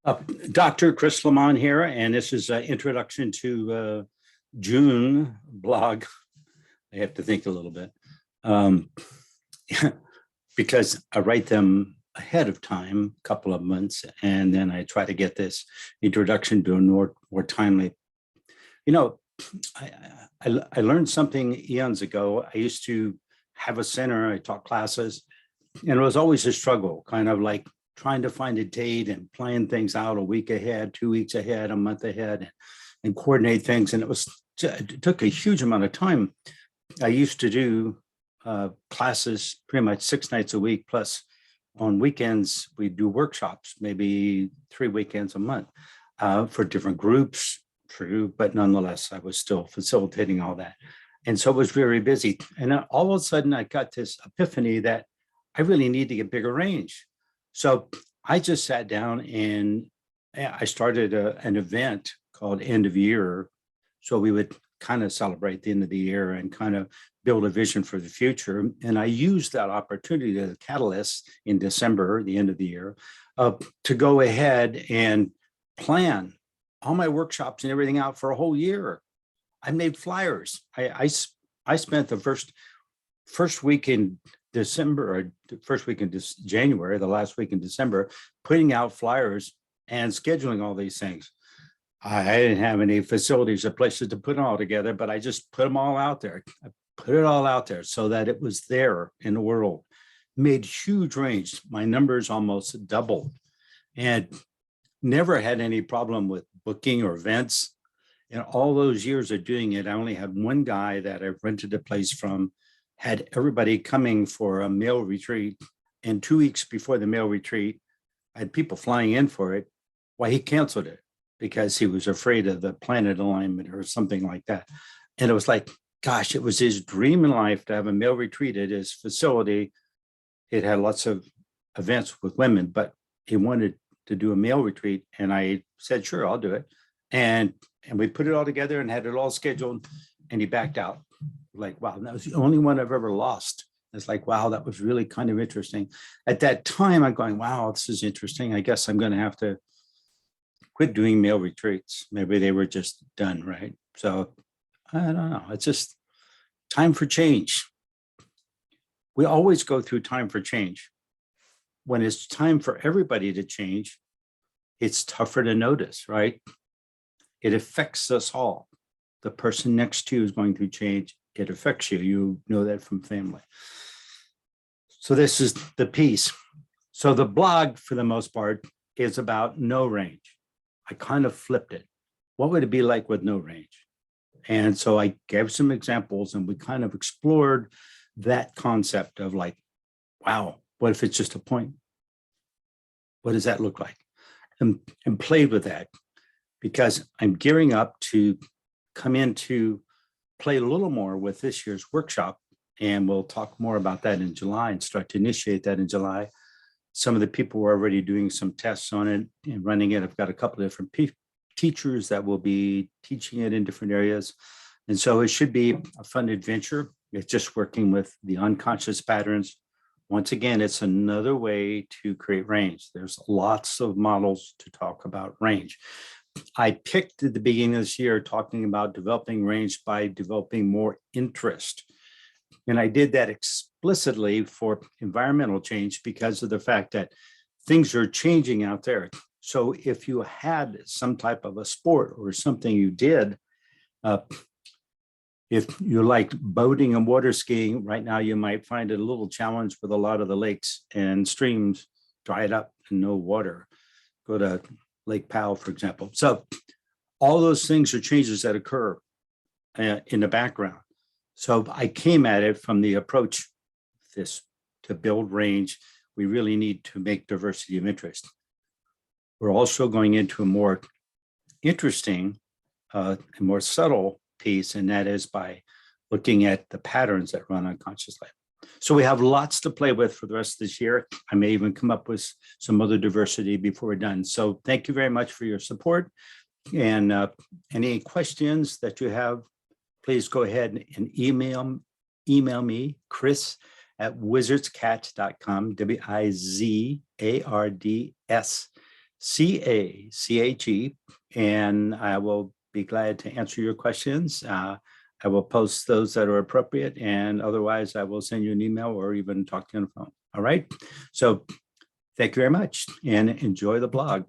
Uh, Dr. Chris Lemmon here, and this is an introduction to June blog. I have to think a little bit um, because I write them ahead of time, a couple of months, and then I try to get this introduction to a more timely. You know, I learned something eons ago. I used to have a center, I taught classes, and it was always a struggle, kind of like trying to find a date and plan things out a week ahead, 2 weeks ahead, a month ahead, and coordinate things. And it took a huge amount of time. I used to do classes pretty much 6 nights a week, plus on weekends, we do workshops, maybe 3 weekends a month for different groups, true, but nonetheless, I was still facilitating all that. And so it was very busy. And all of a sudden, I got this epiphany that I really need to get bigger range. So I just sat down and I started an event called End of Year. So we would kind of celebrate the end of the year and kind of build a vision for the future. And I used that opportunity as a catalyst in December, the end of the year, to go ahead and plan all my workshops and everything out for a whole year. I made flyers. I spent the first week in December, or the first week in January, the last week in December, putting out flyers and scheduling all these things. I didn't have any facilities or places to put them all together, but I just put them all out there. I put it all out there so that it was there in the world. Made huge range. My numbers almost doubled, and never had any problem with booking or events. In all those years of doing it, I only had one guy that I rented a place from, had everybody coming for a male retreat. And 2 weeks before the male retreat, I had people flying in for it. Why, he canceled it because he was afraid of the planet alignment or something like that. And it was like, gosh, it was his dream in life to have a male retreat at his facility. It had lots of events with women, but he wanted to do a male retreat. And I said, sure, I'll do it. And we put it all together and had it all scheduled, and he backed out. Like, wow, that was the only one I've ever lost. It's like, wow, that was really kind of interesting. At that time, I'm going, wow, this is interesting. I guess I'm going to have to quit doing male retreats. Maybe they were just done, right? So I don't know. It's just time for change. We always go through time for change. When it's time for everybody to change, it's tougher to notice, right? It affects us all. The person next to you is going through change. It affects you. You know that from family. So this is the piece. So the blog, for the most part, is about no range. I kind of flipped it. What would it be like with no range? And so I gave some examples, and we kind of explored that concept of like, wow, what if it's just a point? What does that look like? And played with that, because I'm gearing up to come into play a little more with this year's workshop, and we'll talk more about that in July and start to initiate that in July. Some of the people were already doing some tests on it and running it. I've got a couple of different teachers that will be teaching it in different areas. And so it should be a fun adventure. It's just working with the unconscious patterns. Once again, it's another way to create range. There's lots of models to talk about range. I picked at the beginning of this year talking about developing range by developing more interest. And I did that explicitly for environmental change because of the fact that things are changing out there. So if you had some type of a sport or something you did, if you liked boating and water skiing, right now you might find it a little challenge with a lot of the lakes and streams dried up and no water. Go to Lake Powell, for example. So all those things are changes that occur in the background. So I came at it from the approach this to build range. We really need to make diversity of interest. We're also going into a more interesting and more subtle piece, and that is by looking at the patterns that run unconsciously. So we have lots to play with for the rest of this year. I may even come up with some other diversity before we're done. So thank you very much for your support. And any questions that you have, please go ahead and email me, Chris@wizardscat.com, WIZARDS CACHE, and I will be glad to answer your questions. I will post those that are appropriate, and otherwise I will send you an email or even talk to you on the phone. All right. So thank you very much and enjoy the blog.